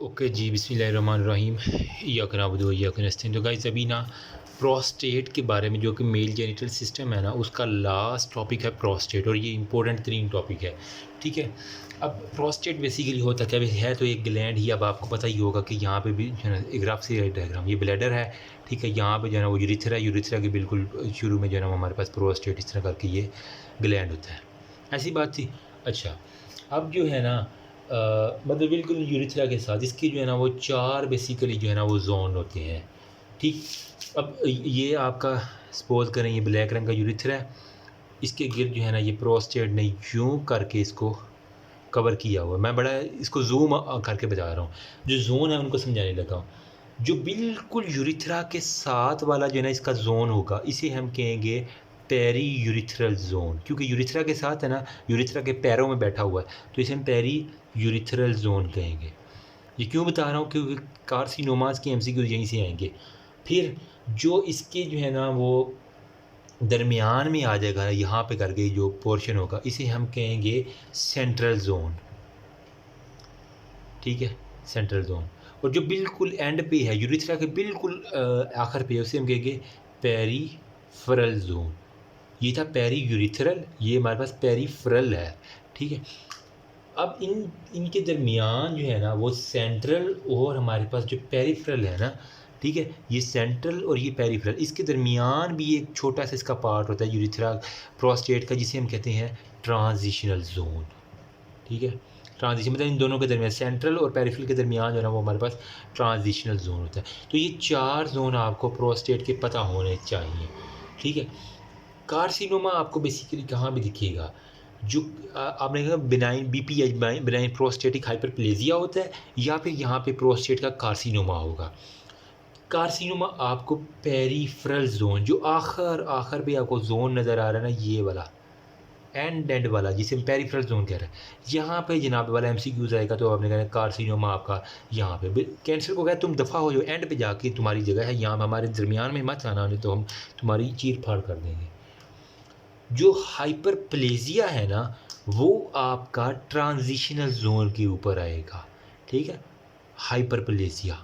Okay जी, बिस्मिल्लाहिर्रहमानिर्रहीम। इय्याक नअबुदु व इय्याक नस्तईन। तो गाइस अभी ना प्रोस्टेट के बारे में, जो कि मेल जेनिटल सिस्टम है ना, उसका लास्ट टॉपिक है प्रोस्टेट, और ये इंपॉर्टेंट तरीन टॉपिक है। ठीक है। अब प्रोस्टेट बेसिकली होता क्या है, तो एक ग्लैंड ही। अब आपको पता ही होगा कि यहाँ पे भी जो है ना, एक ग्राफ से डायग्राम, ये ब्लैडर है। ठीक है। यहाँ पे जो है ना वो यूरिथ्रा है, यूरिथ्रा के बिल्कुल शुरू में जो है ना हमारे पास प्रोस्टेट इस तरह करके ये ग्लैंड होता है। ऐसी बात थी। अच्छा, अब जो है ना मतलब बिल्कुल यूरिथ्रा के साथ इसकी जो है ना वो चार बेसिकली जो है ना वो जोन होते हैं। ठीक। अब ये आपका सपोज करें ये ब्लैक रंग का यूरिथ्रा है, इसके गिर्द जो है ना ये प्रोस्टेट ने यूं करके इसको कवर किया हुआ है। मैं बड़ा इसको जूम करके बता रहा हूँ, जो जोन है उनको समझाने लगा हूँ। जो बिल्कुल यूरिथ्रा के साथ वाला जो है ना इसका जोन होगा, इसे हम कहेंगे पेरी यूरिथ्रल जोन, क्योंकि यूरिथ्रा के साथ है ना, यूरिथ्रा के पैरों में बैठा हुआ है, तो इसे हम पेरी यूरिथ्रल जोन कहेंगे। ये क्यों बता रहा हूँ, क्योंकि कार्सिनोमास के एमसीक्यू यहीं से आएंगे। फिर जो इसके जो है ना वो दरमियान में आ जाएगा, यहाँ पे करके जो पोर्शन होगा, इसे हम कहेंगे सेंट्रल जोन। ठीक है, सेंट्रल जोन। और जो बिल्कुल एंड पे है, यूरिथ्रा के बिल्कुल आखिर पे, उसे हम कहेंगे पेरीफेरल जोन। ये था पेरी यूरिथ्रल, ये हमारे पास पेरीफेरल है। ठीक है। अब इनके दरमियान जो है ना वो सेंट्रल और हमारे पास जो पेरीफेरल है ना, ठीक है, ये सेंट्रल और ये पेरीफेरल, इसके दरमियान भी एक छोटा सा इसका पार्ट होता है यूरिथ्रा प्रोस्टेट का, जिसे हम कहते हैं ट्रांजिशनल जोन। ठीक है। ट्रांजिशन मतलब इन दोनों के दरमियान, सेंट्रल और पेरिफेरल के दरमियान जो है ना वो हमारे पास ट्रांजिशनल जोन होता है। तो ये चार जोन आपको प्रोस्टेट के पता होने चाहिए। ठीक है। कार्सिनोमा आपको बेसिकली कहाँ भी दिखेगा, जो आपने कहा benign BPH, benign prostatic hyperplasia होता है, या फिर यहाँ पे प्रोस्टेट का कार्सिनोमा होगा। कार्सिनोमा आपको पेरिफेरल जोन, जो आखिर पे आपको जोन नज़र आ रहा है ना, ये वाला एंड वाला, जिसे हम पेरिफेरल जोन कह रहे हैं, यहाँ पे जनाब वाला एमसीक्यूज आएगा, तो आपने कहना कार्सिनोमा आपका यहाँ पे। कैंसर को कहा तुम दफ़ा हो, जो एंड पे जाके तुम्हारी जगह है, यहाँ हमारे दरमियान में मत आना, नहीं तो हम तुम्हारी चीर फाड़ कर देंगे। जो हाइपरप्लेजिया है ना, वो आपका ट्रांजिशनल जोन के ऊपर आएगा। ठीक है। हाइपरप्लेजिया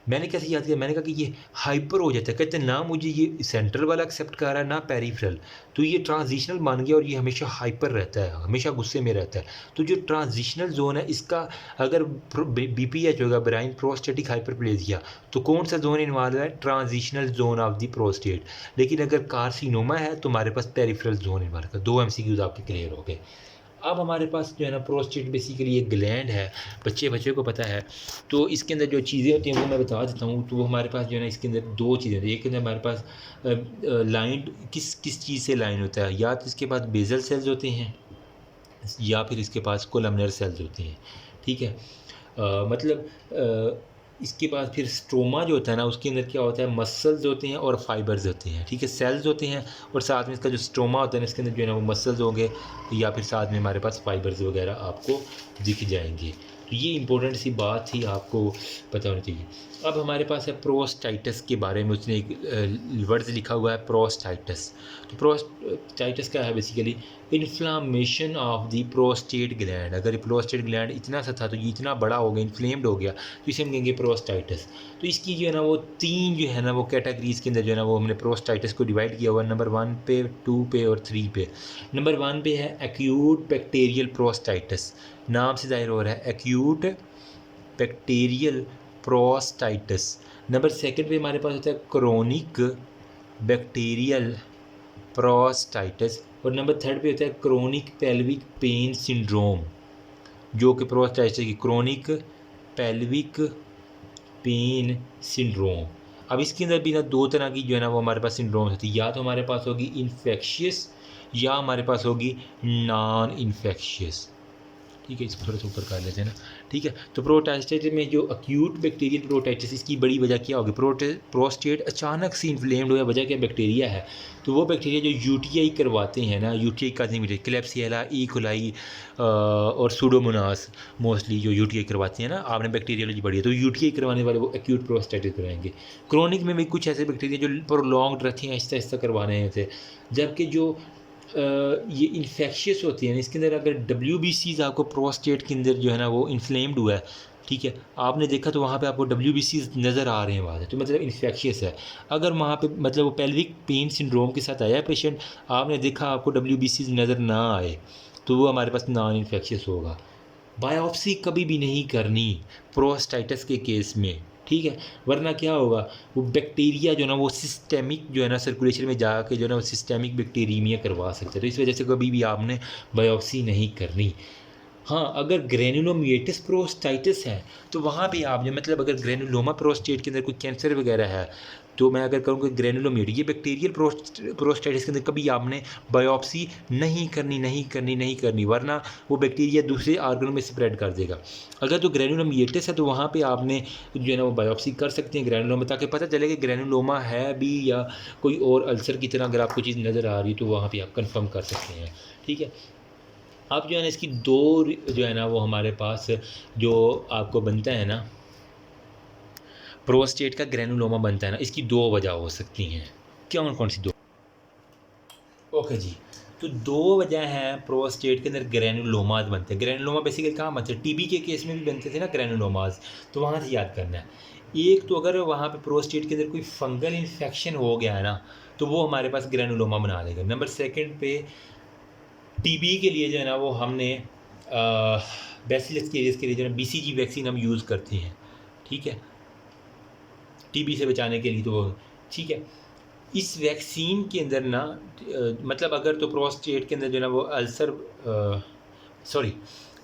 मैंने कैसे याद किया, मैंने कहा कि ये हाइपर हो जाता है, कहते हैं ना मुझे ये सेंट्रल वाला एक्सेप्ट कर रहा है ना पेरिफेरल, तो ये ट्रांजिशनल मान गया, और ये हमेशा हाइपर रहता है, हमेशा गुस्से में रहता है। तो जो ट्रांजिशनल जोन है इसका, अगर बीपीएच होगा, ब्राइन प्रोस्टेटिक हाइपरप्लेजिया, तो कौन सा जोन इन्वॉल्व है, transitional zone of the prostate. लेकिन अगर कार्सिनोमा है तो हमारे पास पेरिफेरल जोन इन्वॉल्व है। दो एमसीक्यूज आपके क्लियर हो गए। अब हमारे पास जो है ना प्रोस्टेट बेसिकली एक ग्लैंड है, बच्चे को पता है। तो इसके अंदर जो चीज़ें होती हैं वो मैं बता देता हूँ। तो वो हमारे पास जो है ना इसके अंदर दो चीज़ें होती हैं। एक के अंदर हमारे पास लाइन किस चीज़ से लाइन होता है, या तो इसके पास बेजल सेल्स होते हैं, या फिर इसके पास कोलमनर सेल्स होते हैं। ठीक है। मतलब इसके बाद फिर स्ट्रोमा जो होता है ना, उसके अंदर क्या होता है, मसल्स होते हैं और फाइबर्स होते हैं। ठीक है, सेल्स होते हैं, और साथ में इसका जो स्ट्रोमा होता है ना, इसके अंदर जो है ना वो मसल्स होंगे, या फिर साथ में हमारे पास फाइबर्स वगैरह आपको दिख जाएंगे। तो ये इंपॉर्टेंट सी बात थी, आपको पता होनी चाहिए। अब हमारे पास है प्रोस्टाइटस के बारे में, उसने एक वर्ड्स लिखा हुआ है प्रोस्टाइटस। तो प्रोस्टाइटस क्या है, basically inflammation of the prostate gland. अगर प्रोस्टेट ग्लैंड इतना सा था तो ये इतना बड़ा हो गया, इन्फ्लेम्ड हो गया, तो इसे हम कहेंगे प्रोस्टाइटस। तो इसकी जो है ना वो तीन जो है ना वो कैटेगरीज के अंदर जो है ना वो हमने प्रोस्टाइटस को डिवाइड किया हुआ है, नंबर 1 पे, 2 पे और 3 पे। नंबर 1 पे है एक्यूट बैक्टीरियल प्रोस्टाइटस, नाम से जाहिर हो रहा है, एक्यूट बैक्टीरियल प्रोस्टाइटस। नंबर 2 पे हमारे पास होता है क्रोनिक बैक्टीरियल प्रोस्टाइटस, और नंबर 3 पे होता है क्रोनिक पेल्विक पेन सिंड्रोम, जो कि प्रोस्टाइटस की क्रोनिक पेल्विक पेन सिंड्रोम। अब इसके अंदर भी ना दो तरह की जो है ना वो हमारे पास सिंड्रोम होती है, या तो हमारे पास होगी इन्फेक्शियस, या हमारे पास होगी नॉन इन्फेक्शियस। ठीक है, इसको थोड़ा सा ऊपर कर लेते हैं ना। ठीक है। तो प्रोस्टेट में जो अक्यूट बैक्टीरियल प्रोस्टाइटिस, इसकी बड़ी वजह क्या होगी, प्रोस्टेट अचानक से इन्फ्लेम्ड हुआ, वजह क्या, बैक्टीरिया है। तो वो बैक्टीरिया जो यूटीआई करवाते हैं ना, यूटीआई का क्लेप्सियला, ई कोलाई और सूडोमोनास, मोस्टली जो यूटीआई करवाते हैं ना, आपने बैक्टीरियोलॉजी पढ़ी है, तो यूटीआई करवाने वाले वो एक्यूट प्रोस्टाइटिस करवाएंगे। क्रोनिक में भी कुछ ऐसे बैक्टीरिया जो प्रोलॉन्ग्ड रहती हैं, आहिस्ता आहिस्ता करवाने हैं थे। जबकि जो ये इन्फेक्शियस होती है ना, इसके अंदर अगर WBCs आपको प्रोस्टेट के अंदर जो है ना वो इन्फ्लेम्ड हुआ है, ठीक है, आपने देखा तो वहाँ पे आपको WBCs नज़र आ रहे हैं वहाँ से, तो मतलब इन्फेक्शियस है। अगर वहाँ पे मतलब वो पेल्विक पेन सिंड्रोम के साथ आया है पेशेंट, आपने देखा आपको WBCs नज़र ना आए, तो वो हमारे पास नॉन इन्फेक्शियस होगा। बायोप्सी कभी भी नहीं करनी प्रोस्टाइटिस के केस में, ठीक है, वरना क्या होगा, वो बैक्टीरिया जो है ना वो सिस्टेमिक जो है ना सर्कुलेशन में जाके जो है ना वो सिस्टेमिक बैक्टीरीमिया करवा सकते हैं, तो इस वजह से कभी भी आपने बायोप्सी नहीं करनी। हाँ, अगर ग्रैनुलोमेटस प्रोस्टाइटिस है तो वहाँ पे आप जो मतलब अगर ग्रैनुलोमा प्रोस्टेट के अंदर कोई कैंसर वगैरह है, तो मैं अगर कहूँ कि ग्रैनुलोमेट ये बैक्टीरियल प्रोस्टाइटिस के अंदर कभी आपने बायोप्सी नहीं करनी, वरना वो बैक्टीरिया दूसरे ऑर्गन में स्प्रेड कर देगा। अगर तो ग्रैनुलोमेटस है तो वहाँ पे आपने जो है ना वो बायोप्सी कर सकते हैं ग्रैनुलोमा, ताकि पता चले कि ग्रैनुलोमा है भी या कोई और अल्सर की तरह अगर आपको चीज़ नज़र आ रही है तो वहाँ पर आप कन्फर्म कर सकते हैं, ठीक है। अब जो है ना इसकी दो जो है ना वो हमारे पास जो आपको बनता है ना प्रोस्टेट का ग्रैनुलोमा बनता है ना, इसकी दो वजह हो सकती हैं। कौन कौन सी दो? ओके जी, तो दो वजह हैं प्रोस्टेट के अंदर ग्रैनुलोमाज बनते हैं। ग्रैनुलोमा बेसिकली कहाँ बनते हैं? टीबी के केस में भी बनते थे ना ग्रैनुलोमाज, तो वहाँ से याद करना है। एक तो अगर वहाँ पे प्रोस्टेट के अंदर कोई फंगल इन्फेक्शन हो गया है ना, तो वो हमारे पास ग्रैनुलोमा बना देगा। नंबर सेकंड पे टीबी के लिए जो है ना वो हमने बैसिलस केरियस के लिए जो है BCG वैक्सीन हम यूज़ करते हैं, ठीक है, टीबी से बचाने के लिए, तो ठीक है। इस वैक्सीन के अंदर ना मतलब अगर तो प्रोस्टेट के अंदर जो है ना वो अल्सर सॉरी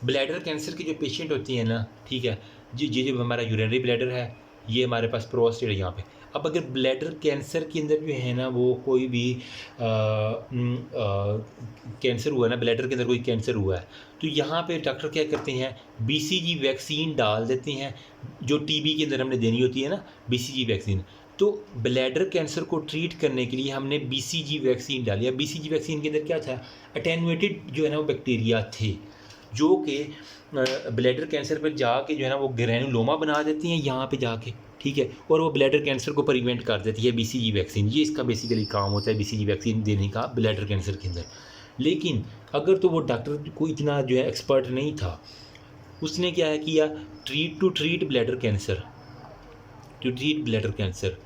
ब्लैडर कैंसर के जो पेशेंट होती हैं ना, ठीक है, जी जो हमारा यूरिनरी ब्लैडर है, ये हमारे पास प्रोस्टेट है यहाँ पे। अब अगर ब्लैडर कैंसर के अंदर जो है ना वो कोई भी कैंसर हुआ है ना, ब्लैडर के अंदर कोई कैंसर हुआ है, तो यहाँ पे डॉक्टर क्या करते हैं, BCG वैक्सीन डाल देते हैं, जो टीबी के अंदर हमने देनी होती है ना BCG वैक्सीन। तो ब्लैडर कैंसर को ट्रीट करने के लिए हमने BCG वैक्सीन डाली। अब BCG वैक्सीन के अंदर क्या था, अटेनुएटेड जो है ना वो बैक्टीरिया थे, जो कि ब्लैडर कैंसर पर जाके जो है ना वो ग्रैनुलोमा बना देती हैं यहाँ पे जाके, ठीक है, और वो ब्लैडर कैंसर को प्रिवेंट कर देती है BCG वैक्सीन। ये इसका बेसिकली काम होता है BCG वैक्सीन देने का ब्लैडर कैंसर के अंदर। लेकिन अगर तो वो डॉक्टर को इतना जो है एक्सपर्ट नहीं था, उसने क्या है किया, treat bladder cancer, to treat bladder cancer,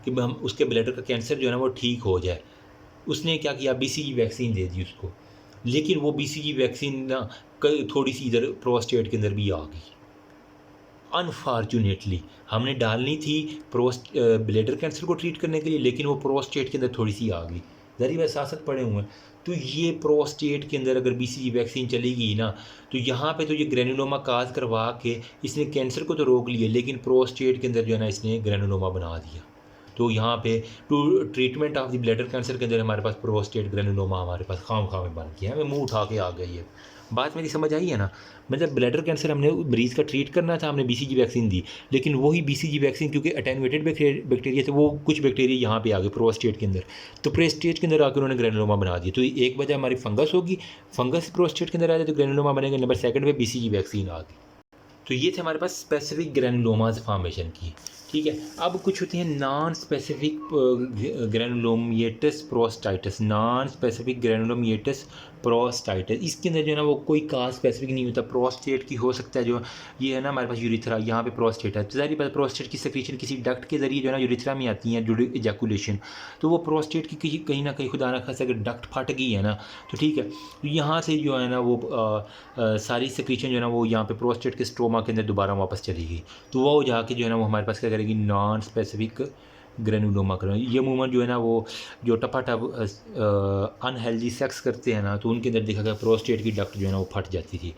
कि हम उसके ब्लैडर का कैंसर जो है ना वो ठीक हो जाए, उसने क्या किया, BCG वैक्सीन दे दी उसको। लेकिन वो BCG वैक्सीन ना थोड़ी सी इधर प्रोस्टेट के अंदर भी आ गई। अनफॉर्चुनेटली हमने डालनी थी ब्लैडर कैंसर को ट्रीट करने के लिए, लेकिन वो प्रोस्टेट के अंदर थोड़ी सी आ गई। ज़री वसासत पड़े हुए हैं, तो ये प्रोस्टेट के अंदर अगर BCG वैक्सीन चली गई ना, तो यहाँ पे तो ये ग्रैनुलोमा काज करवा के इसने कैंसर को तो रोक लिया, लेकिन प्रोस्टेट के अंदर जो है ना इसने ग्रैनुलोमा बना दिया। तो यहाँ पे to treatment of the bladder cancer के अंदर हमारे पास प्रोस्टेट ग्रैनुलोमा हमारे पास खाम में बन गया है, मुँह उठा के आ गई है। बात मेरी समझ आई है ना? मतलब ब्लैडर कैंसर हमने मरीज़ का ट्रीट करना था, हमने BCG वैक्सीन दी, लेकिन वही BCG वैक्सीन क्योंकि अटेनुएटेड बैक्टीरिया थे, वो कुछ बैक्टीरिया यहाँ पे आ गए प्रोस्टेट के अंदर, तो प्रोस्टेट के अंदर आकर उन्होंने ग्रैनुलोमा बना दिया। तो एक वजह हमारी फंगस होगी, फंगस प्रोस्टेट के अंदर आ जाए तो ग्रैनुलोमा बनेगा। नंबर सेकंड पे BCG वैक्सीन आ गई। तो ये थे हमारे पास स्पेसिफिक ग्रैनुलोमाज फॉर्मेशन की, ठीक है। अब कुछ होते हैं non specific granulomatous प्रोस्टाइटिस, non specific granulomatous प्रोस्टाइटिस। इसके अंदर जो है ना वो कोई काज स्पेसिफिक नहीं होता, प्रोस्टेट की हो सकता है, जो ये है ना हमारे पास यूरिथ्रा, यहाँ पे प्रोस्टेट है, तो ज़ाहिर बात प्रोस्टेट की सेक्रेशन किसी डक्ट के ज़रिए जो है ना यूरिथ्रा में आती है ड्यूरिंग इजैकुलेशन, तो वो प्रोस्टेट की कहीं ना कहीं खुदा ना खासा अगर डक्ट फट गई है ना, तो ठीक है, तो यहाँ से जो है ना वो सारी सेक्रेशन जो है ना वो यहाँ पे प्रोस्टेट के स्ट्रोमा के अंदर दोबारा वापस चली गई, तो वो जाके जो है ना वो हमारे पास क्या करेगी, नॉन स्पेसिफिक ग्रैनुलोमा करें। ये मूवमेंट जो है ना वो जो टपाटप अनहेल्दी सेक्स करते हैं ना, तो उनके अंदर देखा गया प्रोस्टेट की डक्ट जो है ना वो फट जाती थी।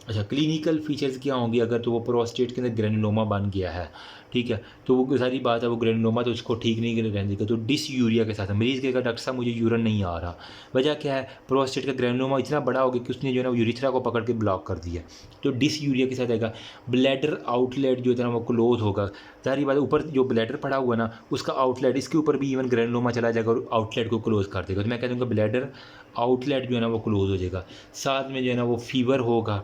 अच्छा, क्लिनिकल फीचर्स क्या होंगे अगर तो वो प्रोस्टेट के अंदर ग्रैनुलोमा बन गया है, ठीक है, तो वो सारी बात है, वो ग्रैनुलोमा तो उसको ठीक नहीं रहने देगा, तो डिसयूरिया के साथ मरीज़ कहेगा डॉक्टर साहब मुझे यूरिन नहीं आ रहा। वजह क्या है, प्रोस्टेट का ग्रैनुलोमा इतना बड़ा हो गया कि उसने जो है ना यूरिथ्रा को पकड़ के ब्लॉक कर दिया, तो डिसयूरिया के साथ आएगा। ब्लैडर आउटलेट जो है ना वो क्लोज होगा, सारी बात ऊपर जो ब्लैडर पड़ा हुआ ना उसका आउटलेट, इसके ऊपर भी इवन ग्रैनुलोमा चला जाएगा और आउटलेट को क्लोज कर देगा, तो मैं कह दूँगा ब्लैडर आउटलेट जो है ना वो क्लोज हो जाएगा। साथ में जो है ना वो फीवर होगा,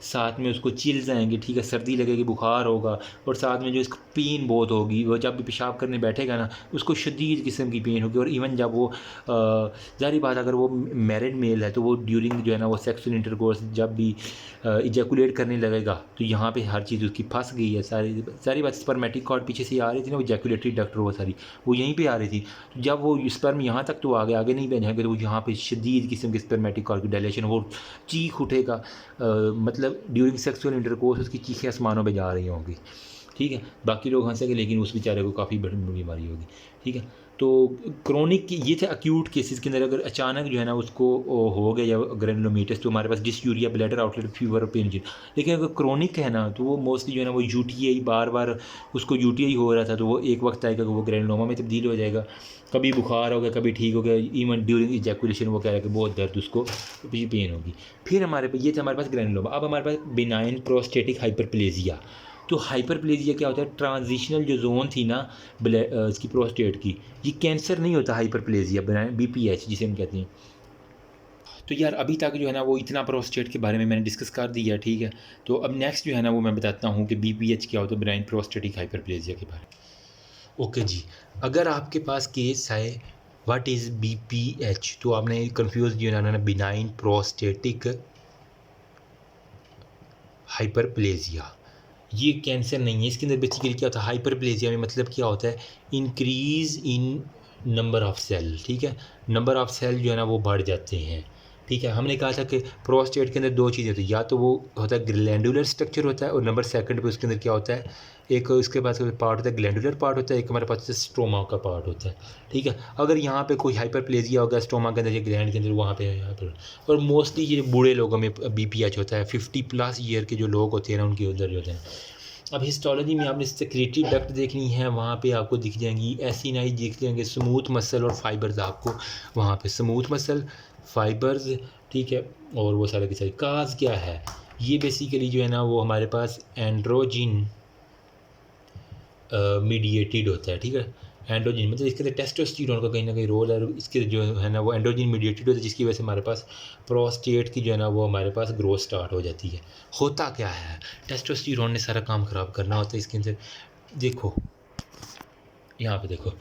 साथ में उसको चिल्स आएंगे, ठीक है, सर्दी लगेगी, बुखार होगा, और साथ में जो इसका पेन बहुत होगी। वो जब भी पेशाब करने बैठेगा ना उसको शदीद किस्म की पेन होगी। और इवन जब वो ज़ाहिर बात अगर वो मैरिड मेल है तो वो ड्यूरिंग जो है ना वो सेक्सुअल इंटरकोर्स जब भी इजैकुलेट करने लगेगा तो यहाँ पे हर चीज़ उसकी फंस गई है। सारी बात स्पर्मेटिक कॉर्ड पीछे से आ रही थी ना, वो इजैकुलेटरी डक्ट वो सारी वो यहीं पे आ रही थी। तो जब वो स्पर्म यहाँ तक तो आगे नहीं पहुँचेंगे तो वो यहाँ पे शदीद किस्म की स्पर्मेटिक कॉर्ड की डायलेशन, वो चीख उठेगा, मतलब ड्यूरिंग सेक्सुअल इंटरकोर्स उसकी चीखें आसमानों पे जा रही होंगी, ठीक है। बाकी लोग हंसेंगे लेकिन उस बेचारे को काफ़ी बड़ी बीमारी होगी, ठीक है। तो क्रोनिक ये थे अक्यूट केसेस के अंदर। अगर अचानक जो है ना उसको हो गया या ग्रेनुलोमेटस तो हमारे पास डिसयूरिया, ब्लैडर आउटलेट, फीवर और पेन। लेकिन अगर क्रोनिक है ना तो वो मोस्टली जो है ना वो यूटीआई, बार बार उसको यूटीआई हो रहा था तो वो एक वक्त आएगा कि वो ग्रेनुलोमा में तब्दील हो जाएगा। कभी बुखार हो गया, कभी ठीक हो गया, इवन ड्यूरिंग इजैकुलेशन वो कह रहा है कि बहुत दर्द उसको पेन होगी। फिर हमारे पास ये थे हमारे पास ग्रेनुलोमा। अब हमारे पास बिनाइन प्रोस्टेटिक हाइपरप्लेजिया। तो हाइपरप्लेजिया क्या होता है? ट्रांजिशनल जो जोन थी ना इसकी प्रोस्टेट की, ये कैंसर नहीं होता हाइपरप्लेजिया, बीपीएच जिसे हम कहते हैं। तो यार अभी तक जो है ना वो इतना प्रोस्टेट के बारे में मैंने डिस्कस कर दिया, ठीक है। तो अब नेक्स्ट जो है ना वो मैं बताता हूँ कि बीपीएच क्या होता है, बिनाइन प्रोस्टेटिक हाइपरप्लेजिया के बारे में। ओके जी, अगर आपके पास केस है व्हाट इज़ बीपीएच तो आपने कंफ्यूज जो है ना बिनाइन प्रोस्टेटिक हाइपरप्लेजिया, ये कैंसर नहीं है। इसके अंदर बेसिकली क्या होता है, हाइपरप्लेजिया में मतलब क्या होता है, increase in number of cell, ठीक है। नंबर ऑफ़ सेल जो है ना वो बढ़ जाते हैं, ठीक है। हमने कहा था कि प्रोस्टेट के अंदर दो चीज़ें होती हैं, या तो वो होता है ग्लैंडुलर स्ट्रक्चर होता है, और नंबर सेकंड पे उसके अंदर क्या होता है, एक उसके पास पार्ट होता है ग्लैंडुलर पार्ट होता है, एक हमारे पास स्ट्रोमा का पार्ट होता है, ठीक है। अगर यहाँ पे कोई हाइपरप्लेजिया होगा स्ट्रोमा के अंदर या ग्लैंड के अंदर, वहाँ पे यहाँ पर, और मोस्टली ये बूढ़े लोगों में बीपीएच होता है, 50+ ईयर के जो लोग होते हैं ना उनके अंदर जो होते हैं। अब हिस्टोलॉजी में आपने सेक्रेटरी डक्ट देखनी है, वहाँ पे आपको दिख जाएंगी, एसिनाई दिख जाएंगे, स्मूथ मसल और फाइबर्स आपको वहाँ पे, स्मूथ मसल, फाइबर्स, ठीक है। और वो सारे के सारे काज क्या है, ये बेसिकली जो है ना वो हमारे पास एंड्रोजिन मीडिएटेड होता है, ठीक है। एंड्रोजिन मतलब इसके अंदर टेस्टोस्टेरोन का कहीं ना कहीं रोल है, और इसके जो है ना वो एंड्रोजिन मीडिएटेड होता है, जिसकी वजह से हमारे पास प्रोस्टेट की जो है ना वो हमारे पास ग्रोथ स्टार्ट हो जाती है। होता क्या है, टेस्टोस्टेरोन ने सारा काम ख़राब करना होता है इसके अंदर। देखो यहाँ पे देखो,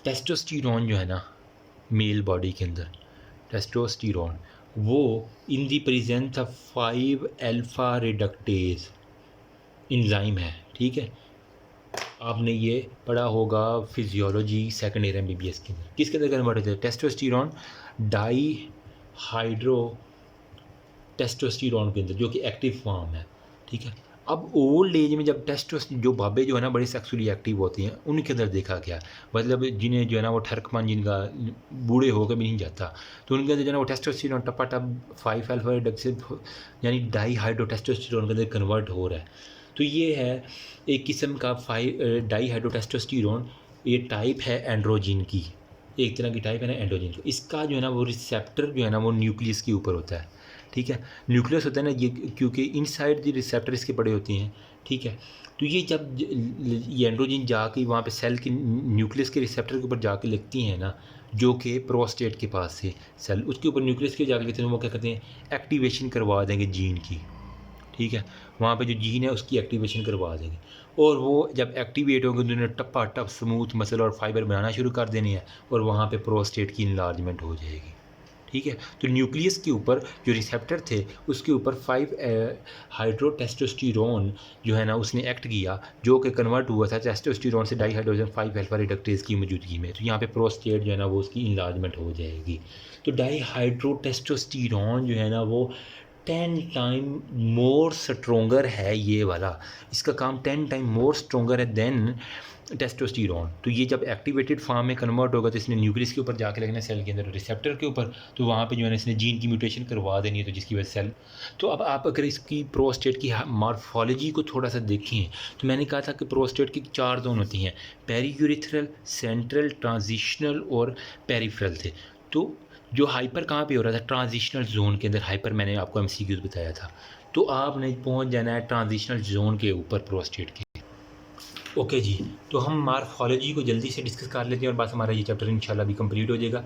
टेस्टोस्टेरोन जो है ना मेल बॉडी के अंदर, टेस्टोस्टेरोन वो in the presence of 5 alpha reductase enzyme है, ठीक है। आपने ये पढ़ा होगा फिजियोलॉजी सेकंड ईयर एमबीबीएस के अंदर। किसके अंदर कन्वर्ट होता है? टेस्टोस्टेरोन डाई हाइड्रो टेस्टोस्टेरोन के अंदर, जो कि एक्टिव फॉर्म है, ठीक है। अब ओल्ड एज में जब जो बाबे जो है ना बड़े सेक्सुअली एक्टिव होती हैं उनके अंदर देखा गया, मतलब जिन्हें जो है ना वो ठरकपन, जिनका बूढ़े होकर भी नहीं जाता, तो उनके अंदर जो है ना वो टेस्टोस्टेरोन टपाटप 5 अल्फा रिडक्शन यानी डाई हाइड्रो टेस्टोस्टेरोन के अंदर कन्वर्ट हो रहा है। तो ये है एक किस्म का डाई हाइड्रो टेस्टोस्टेरोन, ये टाइप है एंड्रोजिन की, एक तरह की टाइप है ना एंड्रोजिन की। इसका जो है ना वो रिसेप्टर जो है ना वो न्यूक्लियस के ऊपर होता है, ठीक है। न्यूक्लियस होता है ना ये, क्योंकि इनसाइड द रिसेप्टर इसके बड़े होते हैं, ठीक है। तो ये जब ये एंड्रोजिन जाके वहाँ पे सेल के न्यूक्लियस के रिसेप्टर के ऊपर जाके लगती हैं ना, जो कि प्रोस्टेट के पास से सेल उसके ऊपर न्यूक्लियस के जाके लगते हैं, वो क्या कहते हैं, एक्टिवेशन करवा देंगे जीन की, ठीक है। वहाँ पे जो जीन है उसकी एक्टिवेशन करवा देंगे, और वो जब एक्टिवेट होंगे तो उन्होंने टप्पा टप स्मूथ मसल और फाइबर बनाना शुरू कर देने हैं, और वहाँ पे प्रोस्टेट की इनलार्जमेंट हो जाएगी, ठीक है। तो न्यूक्लियस के ऊपर जो रिसेप्टर थे उसके ऊपर 5 हाइड्रो टेस्टोस्टेरोन जो है ना उसने एक्ट किया, जो कि कन्वर्ट हुआ था टेस्टोस्टेरोन से डाई हाइड्रोजन 5 अल्फा रिडक्टेज की मौजूदगी में। तो यहाँ पे प्रोस्टेट जो है ना वो उसकी इनलार्जमेंट हो जाएगी। तो डाई हाइड्रो टेस्टोस्टेरोन जो है ना वो 10 टाइम मोर स्ट्रोंगर है, ये वाला इसका काम 10 टाइम मोर स्ट्रोंगर है देन टेस्टोस्टेरोन। तो ये जब एक्टिवेटेड फॉर्म में कन्वर्ट होगा तो इसने न्यूक्लियस के ऊपर जाके लगना सेल के अंदर रिसेप्टर के ऊपर, तो वहाँ पे जो है ना इसने जीन की म्यूटेशन करवा देनी है, तो जिसकी वजह से सेल। तो अब आप अगर इसकी प्रोस्टेट की मॉर्फोलॉजी को थोड़ा सा देखें तो मैंने कहा था कि प्रोस्टेट की 4 जोन होती हैं, पेरीयूरेथ्रल, सेंट्रल, ट्रांजिशनल और पेरिफेरल थे। तो जो हाइपर कहाँ पे हो रहा था? ट्रांजिशनल जोन के अंदर हाइपर, मैंने आपको एमसीक्यूज बताया था। तो आपने पहुँच जाना है ट्रांजिशनल जोन के ऊपर प्रोस्टेट के। ओके जी, तो हम मॉर्फोलॉजी को जल्दी से डिस्कस कर लेते हैं और बस हमारा ये चैप्टर इंशाल्लाह भी कंप्लीट हो जाएगा।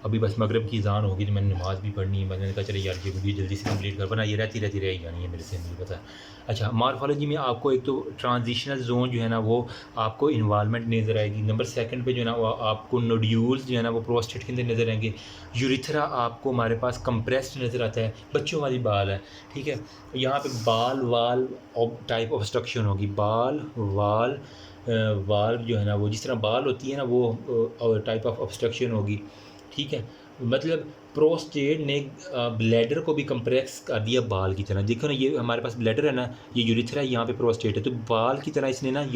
अभी बस मगरिब की अज़ान होगी तो मैंने नमाज़ भी पढ़नी है। मैंने कहा चले यार ये वीडियो जल्दी से कंप्लीट कर, वरना ये रहती रह जानी है मेरे से, मुझे पता है। अच्छा, मॉर्फोलॉजी में आपको एक तो ट्रांजिशनल जोन जो है ना वो आपको इन्वॉल्वमेंट नज़र आएगी। नंबर सेकंड पे जो है ना वो आपको नोड्यूल्स जो है ना वो प्रोस्टेट के अंदर नज़र आएंगे। यूरिथ्रा आपको हमारे पास कंप्रेस्ड नज़र आता है, बच्चों वाली बाल है, ठीक है। यहाँ पे बाल वाल टाइप ऑब्स्ट्रक्शन होगी, बाल वाल वाल जो है ना वो जिस तरह बाल होती है ना वो टाइप ऑफ ऑब्स्ट्रक्शन होगी, ठीक है। मतलब प्रोस्टेट ने ब्लैडर को भी कंप्रेस कर दिया बाल की तरह। देखो ना, ये हमारे पास ब्लैडर है ना, ये यूरिथ्रा है, यहाँ पे प्रोस्टेट है, तो बाल की तरह इसने ना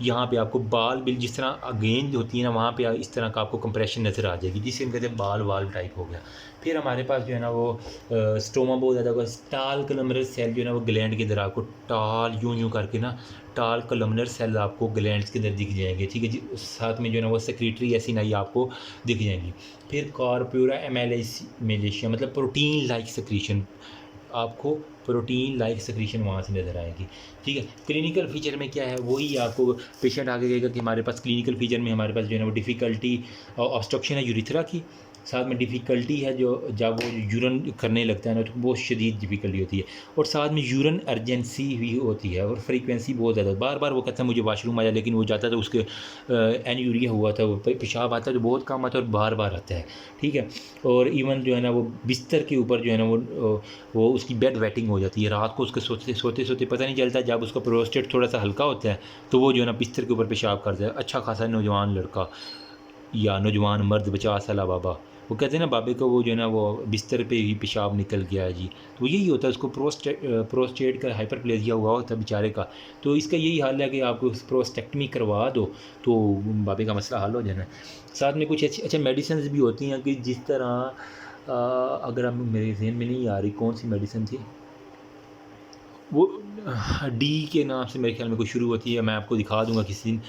यहाँ पे आपको बाल बिल जिस तरह गेंद होती है ना वहाँ पे इस तरह का आपको कंप्रेशन नज़र आ जाएगी, जिसे हम कहते हैं बाल वाल टाइप हो गया। फिर हमारे पास जो है ना वो स्टोमा बहुत ज़्यादा होगा। टाल कलमनर सेल जो है ना वो ग्लैंड के अंदर आपको टाल यूँ करके ना टाल कलमनर सेल आपको ग्लैंड्स के अंदर दिख जाएंगे, ठीक है जी। साथ में जो है ना वो सेक्रेटरी ऐसी नहीं आपको दिख जाएंगी। फिर कॉर्पोरा एमेलेशिया मतलब प्रोटीन लाइक सेक्रीशन, आपको प्रोटीन लाइक सेक्रीशन वहाँ से नज़र आएगी, ठीक है। क्लिनिकल फीचर में क्या है वही आपको पेशेंट आगे कहेगा कि हमारे पास क्लिनिकल फीचर में हमारे पास जो है ना वो डिफ़िकल्टी ऑब्स्ट्रक्शन है यूरिथ्रा की, साथ में डिफ़िकल्टी है जो जब वो यूरन करने लगता है ना तो बहुत शदीद डिफ़िकल्टी होती है, और साथ में यूरन अर्जेंसी भी होती है और फ्रीक्वेंसी बहुत ज़्यादा। बार बार वो कहता है मुझे वाशरूम आया, लेकिन वो जाता है तो उसके एन्यूरिया हुआ था, वो पेशाब आता है तो बहुत कम आता है और बार बार आता है, ठीक है। और इवन जो है ना वो बिस्तर के ऊपर जो है ना वो उसकी बेड वेटिंग हो जाती है, रात को उसके सोते सोते पता नहीं चलता। जब उसका प्रोस्टेट थोड़ा सा हल्का होता है तो वो जो है ना बिस्तर के ऊपर पेशाब करता है। अच्छा खासा नौजवान लड़का या नौजवान मर्द 50 साल बाबा, वो कहते हैं ना बाबे को वो जो है ना वो बिस्तर पे ही पेशाब निकल गया है जी, तो यही होता है। उसको प्रोस्टेट का हाइपरप्लेजिया हुआ होता है बेचारे का, तो इसका यही हाल है कि आपको प्रोस्टेक्टमी करवा दो तो बाबे का मसला हल हो जाना है। साथ में कुछ अच्छे मेडिसिन भी होती हैं कि जिस तरह अगर अब मेरे जहन में नहीं आ रही कौन सी मेडिसिन थी, वो डी के नाम से मेरे ख्याल में कोई शुरू होती है, मैं आपको दिखा दूंगा किसी दिन,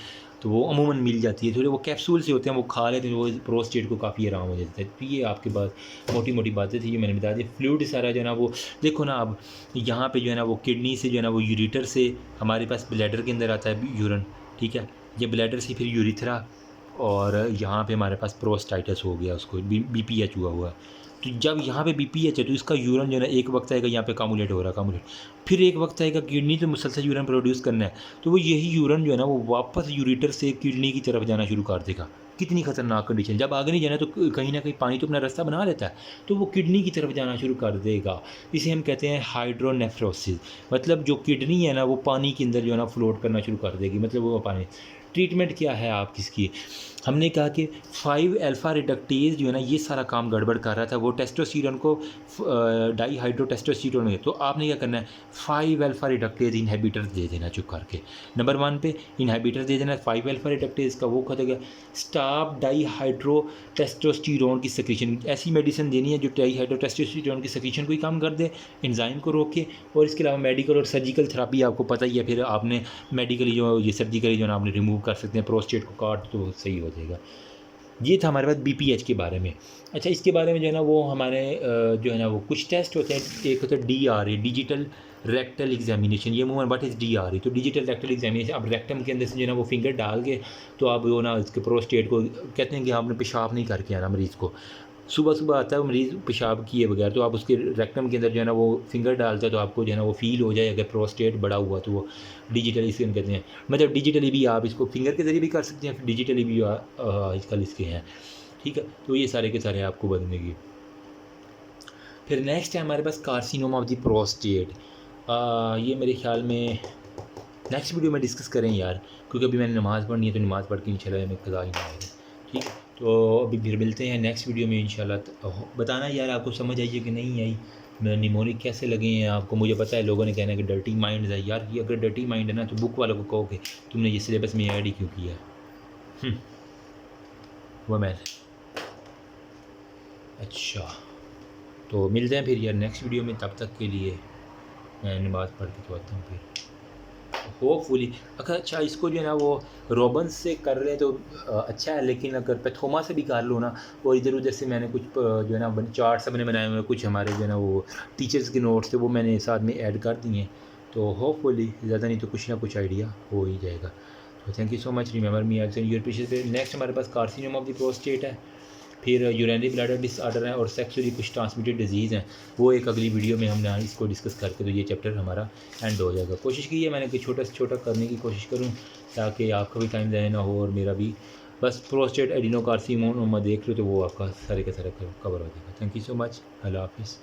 तो वो अमूमन मिल जाती है। थोड़े वो कैप्सूल से होते हैं, वो खा लेते हैं, वो प्रोस्टेट को काफ़ी आराम हो जाता है। तो ये आपके पास मोटी मोटी बातें थी जो मैंने बता दी। फ्लूइड सारा जो है ना वो देखो ना, अब यहाँ पे जो है ना वो किडनी से जो है ना वो यूरिटर से हमारे पास ब्लैडर के अंदर आता है यूरन, ठीक है। ये ब्लैडर से फिर यूरिथ्रा, और यहाँ पे हमारे पास प्रोस्टाइटस हो गया, उसको BPH हुआ है। तो जब यहाँ पे BPH है तो इसका यूरन जो है ना एक वक्त आएगा यहाँ पे कामुलेट हो रहा है, कामुलेट, फिर एक वक्त आएगा किडनी तो मुसलसल यूरन प्रोड्यूस करना है, तो वो यही यूरन जो है ना वो वापस यूरिटर से किडनी की तरफ जाना शुरू कर देगा। कितनी खतरनाक कंडीशन, जब आगे नहीं जाना तो कहीं ना कहीं पानी तो अपना रास्ता बना लेता है, तो वो किडनी की तरफ जाना शुरू कर देगा। इसे हम कहते हैं हाइड्रोनेफ्रोसिस, मतलब जो किडनी है ना वो पानी के अंदर जो है ना फ्लोट करना शुरू कर देगी, मतलब वो पानी। ट्रीटमेंट क्या है आप किसकी, हमने कहा कि 5 अल्फा रिडक्टेज जो है ना ये सारा काम गड़बड़ कर रहा था, वो टेस्टोस्टेरोन को डाई हाइड्रो टेस्टोस्टेरोन है, तो आपने क्या करना है 5 अल्फा रिडक्टेज इनहिबिटर दे देना चुप करके। नंबर 1 पे इनहिबिटर दे देना 5 अल्फा रिडक्टेज का, वो कहेगा स्टॉप डाई हाइड्रो टेस्टोस्टेरोन की सेक्रेशन। ऐसी मेडिसिन देनी है जो डाई हाइड्रो टेस्टोस्टेरोन की सेक्रेशन को ही कम कर दे, एंजाइम को रोके। और इसके अलावा मेडिकल और सर्जिकल थेरापी आपको पता ही है, फिर आपने मेडिकली जो ये सर्जिकली जो है आपने रिमूव कर सकते हैं, प्रोस्टेट को काट तो सही हो जाएगा। ये था हमारे पास BPH के बारे में। अच्छा, इसके बारे में जो है ना वो हमारे जो है ना वो कुछ टेस्ट होते हैं। एक होता है DRA, डिजिटल रेक्टल एग्जामिनेशन। ये अमूमन व्हाट इज़ DRA, तो डिजिटल रेक्टल एग्जामिनेशन, आप रेक्टम के अंदर से जो है ना वो फिंगर डाल के तो आप वो ना इसके प्रोस्टेट को कहते हैं कि आपने पेशाब नहीं करके आना मरीज़ को। सुबह सुबह आता है वो मरीज़ पेशाब किए बगैर, तो आप उसके रेक्टम के अंदर जो है ना वो फिंगर डालते हैं तो आपको जो है ना वो फील हो जाए अगर प्रोस्टेट बड़ा हुआ तो वो डिजिटली इसे कहते हैं। मतलब डिजिटली भी आप इसको फिंगर के ज़रिए भी कर सकते हैं, डिजिटली भी आजकल इसके हैं, ठीक है। तो ये सारे के सारे आपको बदलेंगे। फिर नेक्स्ट है हमारे पास कार्सिनोमा ऑफ द प्रोस्टेट। ये मेरे ख्याल में नेक्स्ट वीडियो में डिस्कस करें यार, क्योंकि अभी मैंने नमाज़ पढ़नी है, तो नमाज़ पढ़ के इंशाल्लाह मैं कज़ा ही ना आएगा, ठीक है। तो अभी फिर मिलते हैं नेक्स्ट वीडियो में इंशाल्लाह। तो बताना यार आपको समझ आई है कि नहीं आई, निमोनिक कैसे लगे हैं आपको। मुझे पता है लोगों ने कहना है कि डर्टी माइंड है यार, ये अगर डर्टी माइंड है ना तो बुक वालों को कहो कि तुमने ये सिलेबस में ऐड ही क्यों किया है। वो मैं अच्छा, तो मिलते हैं फिर यार नेक्स्ट वीडियो में। तब तक के लिए मैं नमाज़ पढ़ के तो आता हूँ फिर होपफुली। अच्छा, इसको जो है ना वो रोबन से कर रहे हैं तो अच्छा है, लेकिन अगर पैथोमा से भी कर लो ना, और इधर उधर से मैंने कुछ जो है ना चार्ट सब ने बनाए हुए हैं, कुछ हमारे जो है ना वो टीचर्स के नोट्स थे वो मैंने साथ में ऐड कर दिए हैं, तो होपफुली ज़्यादा नहीं तो कुछ ना कुछ आइडिया हो ही जाएगा। तो thank you so much, remember me, I send your pictures. Next हमारे पास कार्सिनोमा ऑफ द प्रोस्टेट है, फिर यूरिनरी ब्लैडर डिसऑर्डर है और सेक्सुअली कुछ ट्रांसमिटेड डिजीज़ हैं, वो एक अगली वीडियो में हमने इसको डिस्कस करके तो ये चैप्टर हमारा एंड हो जाएगा। कोशिश की है मैंने कि छोटा से छोटा करने की कोशिश करूँ ताकि आपका भी टाइम ज़ाया ना हो और मेरा भी। बस प्रोस्टेट एडिनोकार्सिनोमा देख लो तो वो आपका सारे का सारा कवर हो जाएगा। Thank you so much. अल्लाह हाफिज़।